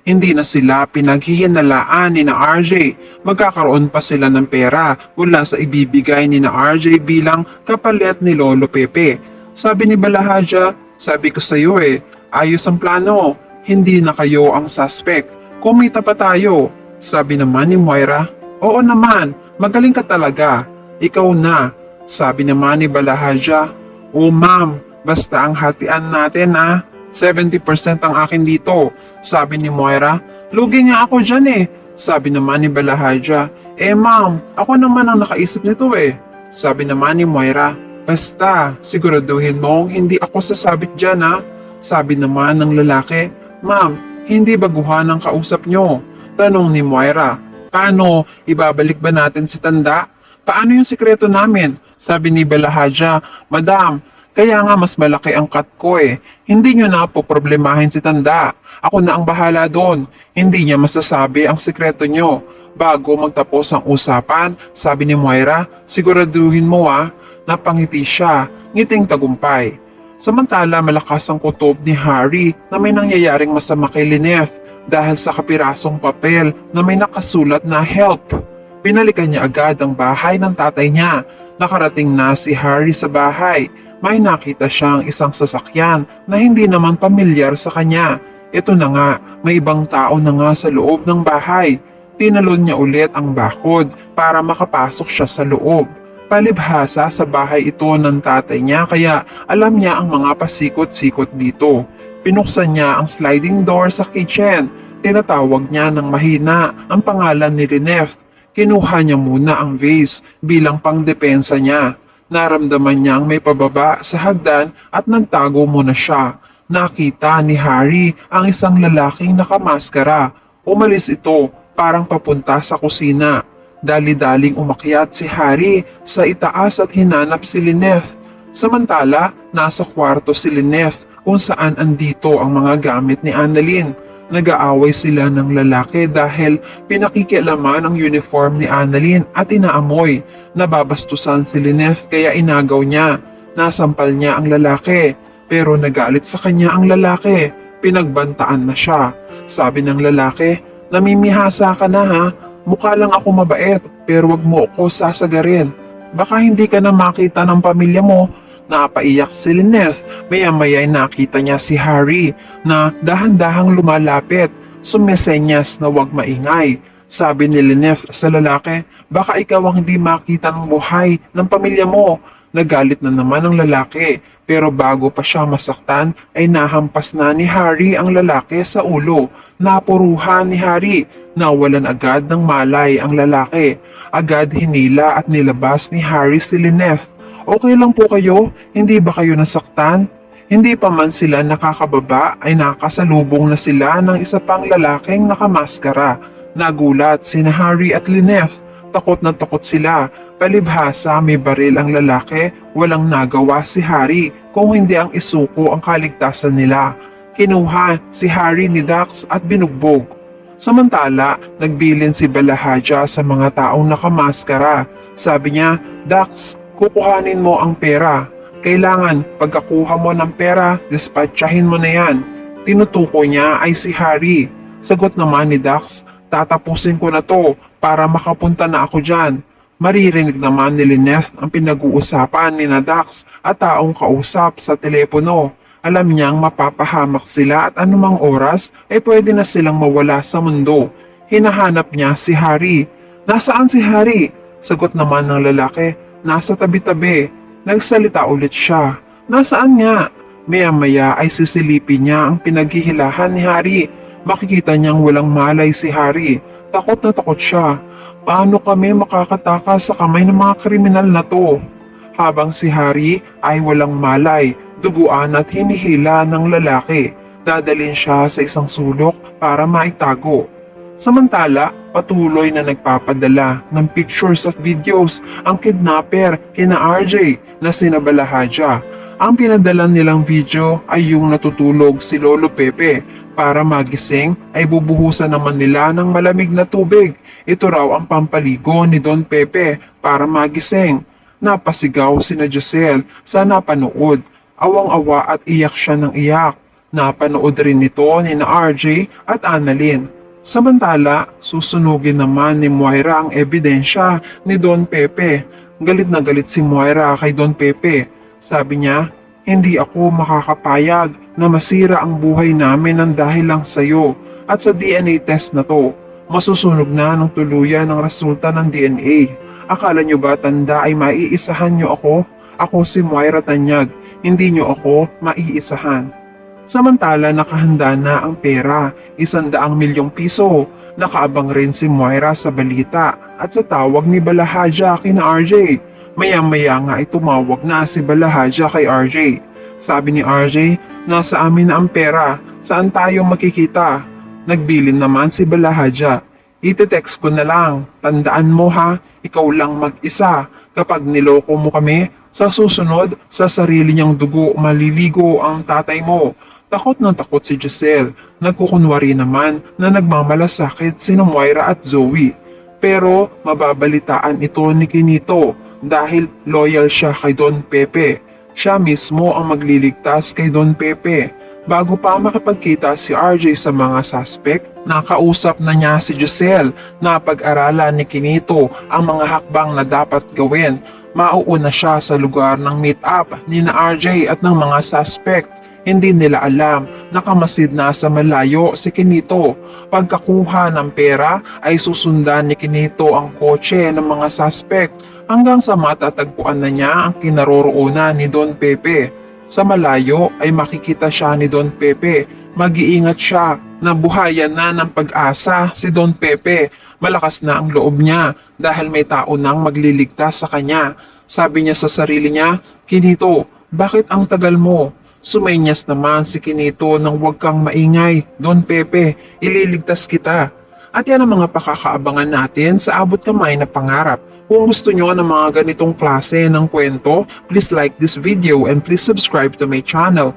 Hindi na sila pinaghihinalaan ni na RJ. Magkakaroon pa sila ng pera mula sa ibibigay ni na RJ bilang kapalit ni Lolo Pepe. Sabi ni Balahaja, sabi ko sa iyo ayos ang plano. Hindi na kayo ang suspect. Kumita pa tayo. Sabi naman ni Moira, oo naman, magaling ka talaga. Ikaw na. Sabi naman ni Balahaja, oh ma'am, basta ang hatian natin 70% ang akin dito. Sabi ni Moira, lugi nga ako dyan Sabi naman ni Balahaja, ma'am, ako naman ang nakaisip nito Sabi naman ni Moira, basta, siguraduhin mong hindi ako sasabit dyan Sabi naman ng lalaki, ma'am, hindi baguhan ang kausap nyo. Tanong ni Moira, paano, ibabalik ba natin si Tanda? Paano yung sikreto namin? Sabi ni Balahaja, madam, kaya nga mas malaki ang cut ko Hindi nyo na po problemahin si Tanda. Ako na ang bahala doon. Hindi niya masasabi ang sikreto nyo. Bago magtapos ang usapan, sabi ni Moira, siguraduhin mo napangiti siya, ngiting tagumpay. Samantala malakas ang kutob ni Harry na may nangyayaring masama kay Lynette dahil sa kapirasong papel na may nakasulat na help. Pinalikan niya agad ang bahay ng tatay niya. Nakarating na si Harry sa bahay. May nakita siyang isang sasakyan na hindi naman pamilyar sa kanya. Ito na nga, may ibang tao na nga sa loob ng bahay. Tinalon niya ulit ang bakod para makapasok siya sa loob. Palibhasa sa bahay ito ng tatay niya kaya alam niya ang mga pasikot-sikot dito. Pinuksan niya ang sliding door sa kitchen. Tinatawag niya ng mahina ang pangalan ni Lynette. Kinuha niya muna ang vase bilang pangdepensa niya. Naramdaman niyang may pababa sa hagdan at nagtago muna siya. Nakita ni Harry ang isang lalaking nakamaskara. Umalis ito parang papunta sa kusina. Dali-daling umakyat si Harry sa itaas at hinanap si Lynette. Samantala, nasa kwarto si Lynette kung saan andito ang mga gamit ni Annalyn. Nag-aaway sila ng lalaki dahil pinakikialaman ang uniform ni Annalyn at inaamoy. Nababastusan si Lynette kaya inagaw niya. Nasampal niya ang lalaki pero nagalit sa kanya ang lalaki. Pinagbantaan na siya. Sabi ng lalaki, namimihasa ka na Mukha lang ako mabait pero wag mo ako sasagarin. Baka hindi ka na makita ng pamilya mo. Napaiyak si Lynette. Maya-maya nakita niya si Harry na dahan-dahang lumalapit. Sumesenyas na huwag maingay. Sabi ni Lynette sa lalaki, baka ikaw ang hindi makita ng buhay ng pamilya mo. Nagalit na naman ang lalaki. Pero bago pa siya masaktan ay nahampas na ni Harry ang lalaki sa ulo. Napuruhan ni Harry. Nawalan agad ng malay ang lalaki. Agad hinila at nilabas ni Harry si Lynette. Okay lang po kayo? Hindi ba kayo nasaktan? Hindi pa man sila nakakababa ay nakasalubong na sila ng isa pang lalaking nakamaskara. Nagulat sina Harry at Lynette. Takot na takot sila. Palibhasa may baril ang lalaki. Walang nagawa si Harry kung hindi ang isuko ang kaligtasan nila. Kinuha si Harry ni Dax at binugbog. Samantala, nagbilin si Balahaja sa mga taong nakamaskara. Sabi niya, Dax, kukuhanin mo ang pera. Kailangan, pagkakuha mo ng pera, dispatchahin mo na yan. Tinutukoy niya ay si Harry. Sagot naman ni Dax, tatapusin ko na to para makapunta na ako dyan. Maririnig naman ni Lynette ang pinag-uusapan ni Dax at taong kausap sa telepono. Alam niyang mapapahamak sila at anumang oras ay pwede na silang mawala sa mundo. Hinahanap niya si Harry. Nasaan si Harry? Sagot naman ng lalaki, nasa tabi-tabi. Nagsalita ulit siya. Nasaan nga? Maya-maya ay sisilipin niya ang pinaghihilahan ni Harry. Makikita niyang walang malay si Harry. Takot na takot siya. Paano kami makakatakas sa kamay ng mga kriminal na to? Habang si Harry ay walang malay, duguan at hinihila ng lalaki. Dadalhin siya sa isang sulok para maitago. Samantala, patuloy na nagpapadala ng pictures at videos ang kidnapper kina RJ na sina Balahaja. Ang pinadala nilang video ay yung natutulog si Lolo Pepe. Para magising ay bubuhusan naman nila ng malamig na tubig. Ito raw ang pampaligo ni Don Pepe para magising. Napasigaw sina Giselle sa napanood. Awang-awa at iyak siya ng iyak. Napanood rin nito ni na RJ at Annalyn. Samantala, susunugin naman ni Moira ang ebidensya ni Don Pepe. Galit na galit si Moira kay Don Pepe. Sabi niya, hindi ako makakapayag na masira ang buhay namin ng dahil lang sa'yo at sa DNA test na to. Masusunog na ng tuluyan ang resulta ng DNA. Akala nyo ba tanda ay maiisahan nyo ako? Ako si Moira Tanyag, hindi nyo ako maiisahan. Samantala nakahanda na ang pera, 100 milyong piso. Nakaabang rin si Moira sa balita at sa tawag ni Balahaja kina RJ. Maya-maya nga ay tumawag na si Balahaja kay RJ. Sabi ni RJ, nasa amin na ang pera, saan tayo makikita? Nagbilin naman si Balahaja. Ite-text ko na lang, tandaan mo ha, ikaw lang mag-isa. Kapag niloko mo kami, sa susunod, sa sarili niyang dugo maliligo ang tatay mo. Takot na takot si Giselle. Nagkukunwari naman na nagmamalasakit sina Moira at Zoe. Pero mababalitaan ito ni Kinito dahil loyal siya kay Don Pepe. Siya mismo ang magliligtas kay Don Pepe. Bago pa makipagkita si RJ sa mga suspect, nakausap na niya si Giselle na pag-aralan ni Kinito ang mga hakbang na dapat gawin. Mauuna siya sa lugar ng meet-up ni na RJ at ng mga suspect. Hindi nila alam, nakamasid na sa malayo si Kinito. Pagkakuha ng pera ay susundan ni Kinito ang kotse ng mga suspect hanggang sa matatagpuan na niya ang kinaroroonan ni Don Pepe. Sa malayo ay makikita siya ni Don Pepe. Mag-iingat siya na buhayan na ng pag-asa si Don Pepe. Malakas na ang loob niya dahil may tao nang magliligtas sa kanya. Sabi niya sa sarili niya, Kinito, bakit ang tagal mo? Sumenyas naman si Kinito nang huwag kang maingay. Don Pepe, ililigtas kita. At yan ang mga pakakaabangan natin sa abot kamay na pangarap. Kung gusto nyo ng mga ganitong klase ng kwento, please like this video and please subscribe to my channel.